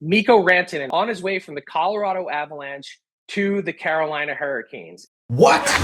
Mikko Rantanen on his way from the Colorado Avalanche to the Carolina Hurricanes. What? All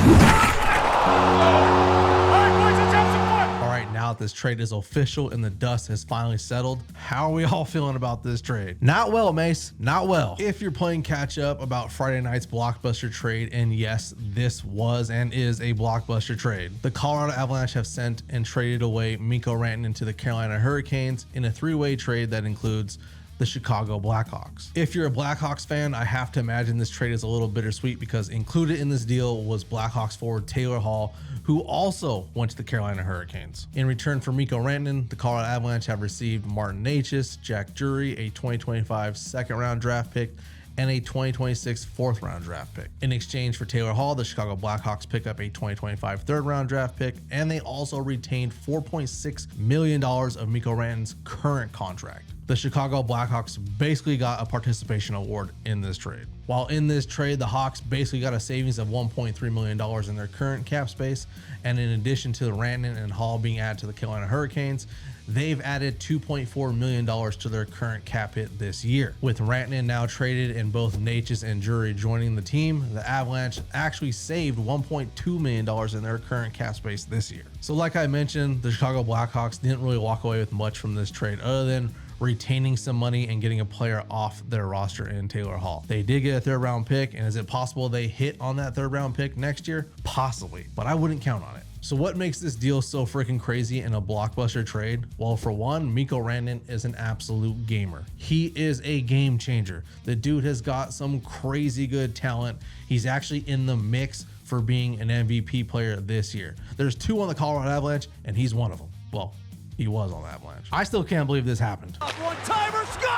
right, now that this trade is official and the dust has finally settled, how are we all feeling about this trade? Not well, Mace, not well. If you're playing catch up about Friday night's blockbuster trade, and yes, this was and is a blockbuster trade, the Colorado Avalanche have sent and traded away Mikko Rantanen to the Carolina Hurricanes in a three-way trade that includes the Chicago Blackhawks. If you're a Blackhawks fan, I have to imagine this trade is a little bittersweet because included in this deal was Blackhawks forward Taylor Hall, who also went to the Carolina Hurricanes. In return for Mikko Rantanen, the Colorado Avalanche have received Martin Necas, Jack Drury, a 2025 second-round draft pick, and a 2026 fourth-round draft pick. In exchange for Taylor Hall, the Chicago Blackhawks pick up a 2025 third-round draft pick, and they also retained $4.6 million of Mikko Rantanen's current contract. The Chicago Blackhawks basically got a participation award in this trade. While in this trade, the Hawks basically got a savings of $1.3 million in their current cap space, and in addition to the Rantanen and Hall being added to the Carolina Hurricanes, they've added $2.4 million to their current cap hit this year. With Rantanen now traded and both Necas and Drury joining the team, the Avalanche actually saved $1.2 million in their current cap space this year. So like I mentioned, the Chicago Blackhawks didn't really walk away with much from this trade other than retaining some money and getting a player off their roster in Taylor Hall. They did get a third round pick, and is it possible they hit on that third round pick next year? Possibly, but I wouldn't count on it. So what makes this deal so freaking crazy in a blockbuster trade? Well, for one, Mikko Rantanen is an absolute gamer. He is a game changer. The dude has got some crazy good talent. He's actually in the mix for being an MVP player this year. There's two on the Colorado Avalanche, and he's one of them. Well, he was on the Avalanche. I still can't believe this happened. One-timer score!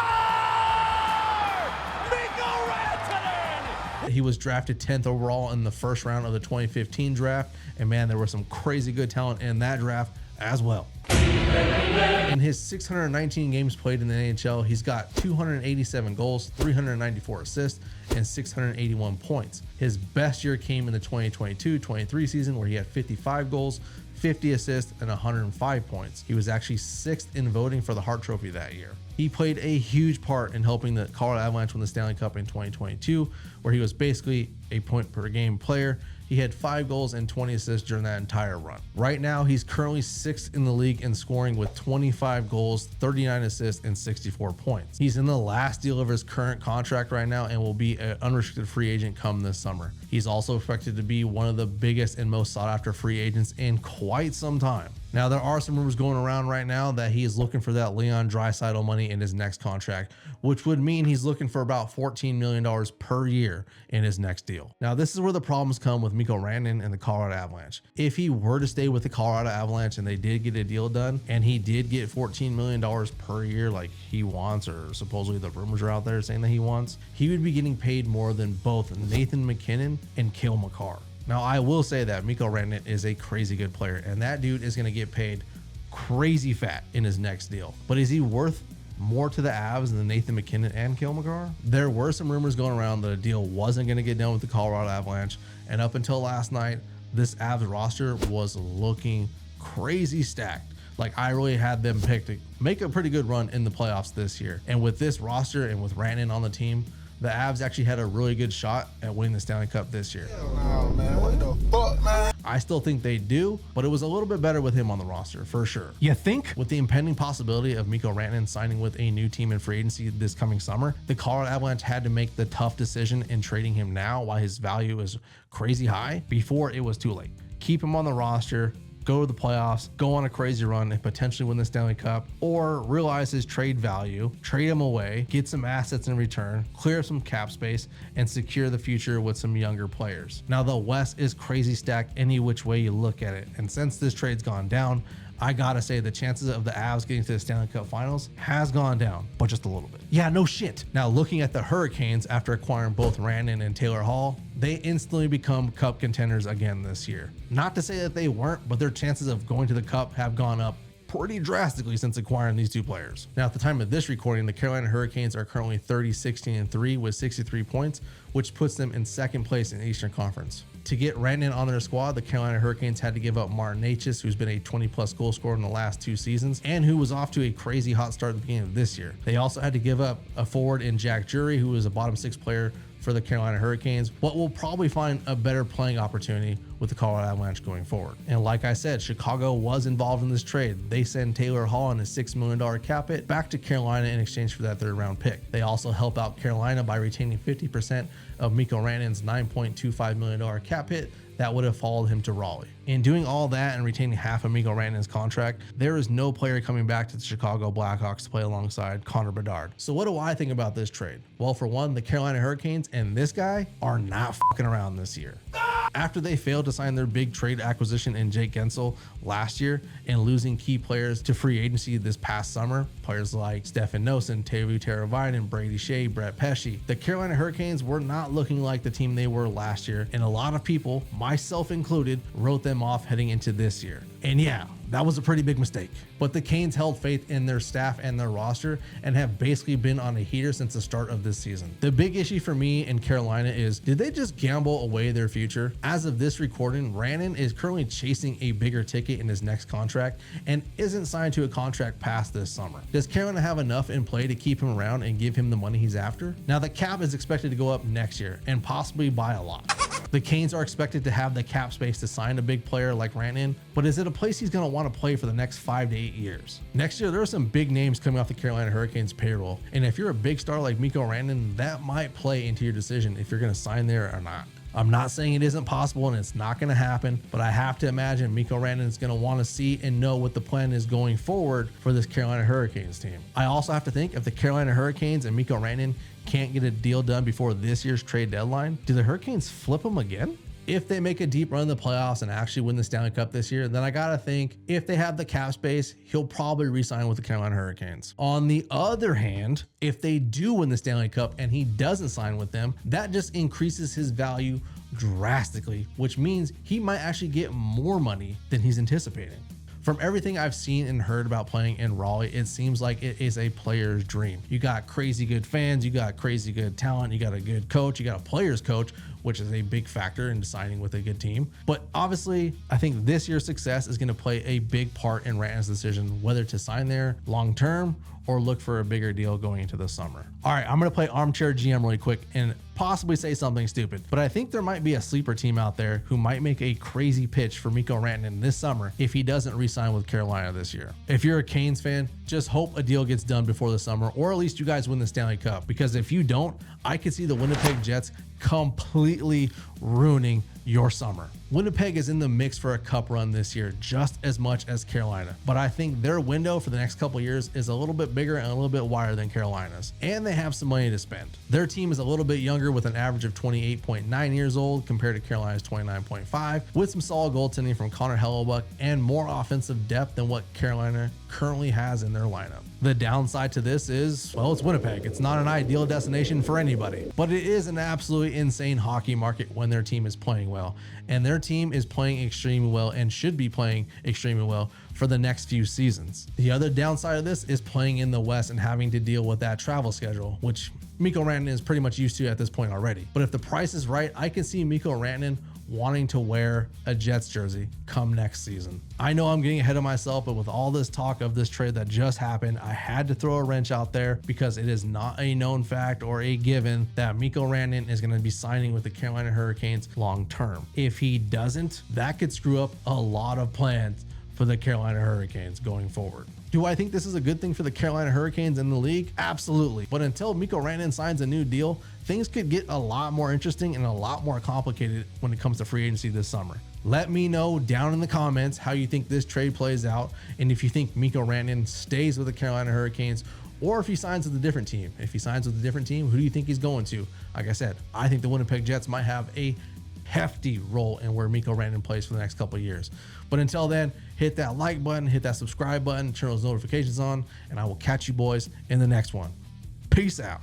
Mikko Rantanen! He was drafted 10th overall in the first round of the 2015 draft, and man, there was some crazy good talent in that draft as well. In his 619 games played in the NHL, he's got 287 goals, 394 assists, and 681 points. His best year came in the 2022-23 season where he had 55 goals, 50 assists, and 105 points. He was actually 6th in voting for the Hart Trophy that year. He played a huge part in helping the Colorado Avalanche win the Stanley Cup in 2022, where he was basically a point per game player. He had 5 goals and 20 assists during that entire run. Right now, he's currently 6th in the league in scoring with 25 goals, 39 assists, and 64 points. He's in the last deal of his current contract right now and will be an unrestricted free agent come this summer. He's also expected to be one of the biggest and most sought after free agents in quite some time. Now, there are some rumors going around right now that he is looking for that Leon Draisaitl money in his next contract, which would mean he's looking for about $14 million per year in his next deal. Now, this is where the problems come with Mikko Rantanen and the Colorado Avalanche. If he were to stay with the Colorado Avalanche and they did get a deal done, and he did get $14 million per year like he wants, or supposedly the rumors are out there saying that he wants, he would be getting paid more than both Nathan MacKinnon and Cale Makar. Now, I will say that Mikko Rantanen is a crazy good player, and that dude is going to get paid crazy fat in his next deal. But is he worth more to the Avs than Nathan MacKinnon and Cale Makar? There were some rumors going around that a deal wasn't going to get done with the Colorado Avalanche, and up until last night, this Avs roster was looking crazy stacked. Like, I really had them picked to make a pretty good run in the playoffs this year. And with this roster and with Rantanen on the team, the Avs actually had a really good shot at winning the Stanley Cup this year. Oh, man, what the fuck, man? I still think they do, but it was a little bit better with him on the roster, for sure. You think? With the impending possibility of Mikko Rantanen signing with a new team in free agency this coming summer, the Colorado Avalanche had to make the tough decision in trading him now while his value is crazy high before it was too late. Keep him on the roster, go to the playoffs, go on a crazy run and potentially win the Stanley Cup, or realize his trade value, trade him away, get some assets in return, clear up some cap space, and secure the future with some younger players. Now, the West is crazy stacked any which way you look at it, and since this trade's gone down, I gotta say the chances of the Avs getting to the Stanley Cup Finals has gone down, but just a little bit. Yeah, no shit. Now, looking at the Hurricanes after acquiring both Rantanen and Taylor Hall, they instantly become Cup contenders again this year. Not to say that they weren't, but their chances of going to the Cup have gone up pretty drastically since acquiring these two players. Now, at the time of this recording, the Carolina Hurricanes are currently 30-16-3 with 63 points, which puts them in second place in the Eastern Conference. To get Rantanen on their squad, the Carolina Hurricanes had to give up Martin Necas, who's been a 20-plus goal scorer in the last 2 seasons, and who was off to a crazy hot start at the beginning of this year. They also had to give up a forward in Jack Drury, who was a bottom 6 player for the Carolina Hurricanes, but will probably find a better playing opportunity with the Colorado Avalanche going forward. And like I said, Chicago was involved in this trade. They send Taylor Hall and a $6 million cap hit back to Carolina in exchange for that 3rd round pick. They also help out Carolina by retaining 50% of Mikko Rantanen's $9.25 million cap hit that would have followed him to Raleigh. In doing all that and retaining half of Mikko Rantanen's contract, there is no player coming back to the Chicago Blackhawks to play alongside Connor Bedard. So what do I think about this trade? Well, for one, the Carolina Hurricanes and this guy are not fucking around this year. After they failed to sign their big trade acquisition in Jake Guentzel last year and losing key players to free agency this past summer, players like Stefan Noesen, Teuvo Teravainen, Brady Shea, Brett Pesce, the Carolina Hurricanes were not looking like the team they were last year, and a lot of people, myself included, wrote them off heading into this year. And yeah, that was a pretty big mistake. But the Canes held faith in their staff and their roster and have basically been on a heater since the start of this season. The big issue for me in Carolina is, did they just gamble away their future? As of this recording, Rantanen is currently chasing a bigger ticket in his next contract and isn't signed to a contract past this summer. Does Carolina have enough in play to keep him around and give him the money he's after? Now, the cap is expected to go up next year and possibly by a lot. The Canes are expected to have the cap space to sign a big player like Rantanen, but is it a place he's going to want to play for the next 5 to 8 years? Next year, there are some big names coming off the Carolina Hurricanes payroll, and if you're a big star like Mikko Rantanen, that might play into your decision if you're going to sign there or not. I'm not saying it isn't possible and it's not going to happen, but I have to imagine Mikko Rantanen is going to want to see and know what the plan is going forward for this Carolina Hurricanes team. I also have to think, if the Carolina Hurricanes and Mikko Rantanen can't get a deal done before this year's trade deadline, do the Hurricanes flip him again? If they make a deep run in the playoffs and actually win the Stanley Cup this year, then I gotta think, if they have the cap space, he'll probably re-sign with the Carolina Hurricanes. On the other hand, if they do win the Stanley Cup and he doesn't sign with them, that just increases his value drastically, which means he might actually get more money than he's anticipating. From everything I've seen and heard about playing in Raleigh, it seems like it is a player's dream. You got crazy good fans, you got crazy good talent, you got a good coach, you got a player's coach, which is a big factor in signing with a good team. But obviously, I think this year's success is going to play a big part in Rantanen's decision whether to sign there long term or look for a bigger deal going into the summer. All right, I'm going to play armchair GM really quick and possibly say something stupid, but I think there might be a sleeper team out there who might make a crazy pitch for Mikko Rantanen this summer if he doesn't re-sign with Carolina this year. If you're a Canes fan, just hope a deal gets done before the summer, or at least you guys win the Stanley Cup, because if you don't, I could see the Winnipeg Jets completely ruining your summer. Winnipeg is in the mix for a cup run this year just as much as Carolina, but I think their window for the next couple of years is a little bit bigger and a little bit wider than Carolina's, and they have some money to spend. Their team is a little bit younger with an average of 28.9 years old compared to Carolina's 29.5, with some solid goaltending from Connor Hellebuck and more offensive depth than what Carolina currently has in their lineup. The downside to this is, well, it's Winnipeg. It's not an ideal destination for anybody, but it is an absolutely insane hockey market when their team is playing well, and their team is playing extremely well and should be playing extremely well for the next few seasons. The other downside of this is playing in the West and having to deal with that travel schedule, which Mikko Rantanen is pretty much used to at this point already. But if the price is right, I can see Mikko Rantanen wanting to wear a Jets jersey come next season. I know I'm getting ahead of myself, but with all this talk of this trade that just happened, I had to throw a wrench out there because it is not a known fact or a given that Mikko Rantanen is going to be signing with the Carolina Hurricanes long term. If he doesn't, that could screw up a lot of plans for the Carolina Hurricanes going forward. Do I think this is a good thing for the Carolina Hurricanes in the league? Absolutely. But until Mikko Rantanen signs a new deal, things could get a lot more interesting and a lot more complicated when it comes to free agency this summer. Let me know down in the comments how you think this trade plays out, and if you think Mikko Rantanen stays with the Carolina Hurricanes, or if he signs with a different team. If he signs with a different team, who do you think he's going to? Like I said, I think the Winnipeg Jets might have a hefty role in where Mikko Rantanen plays for the next couple of years. But until then, hit that like button, hit that subscribe button, turn those notifications on, and I will catch you boys in the next one. Peace out.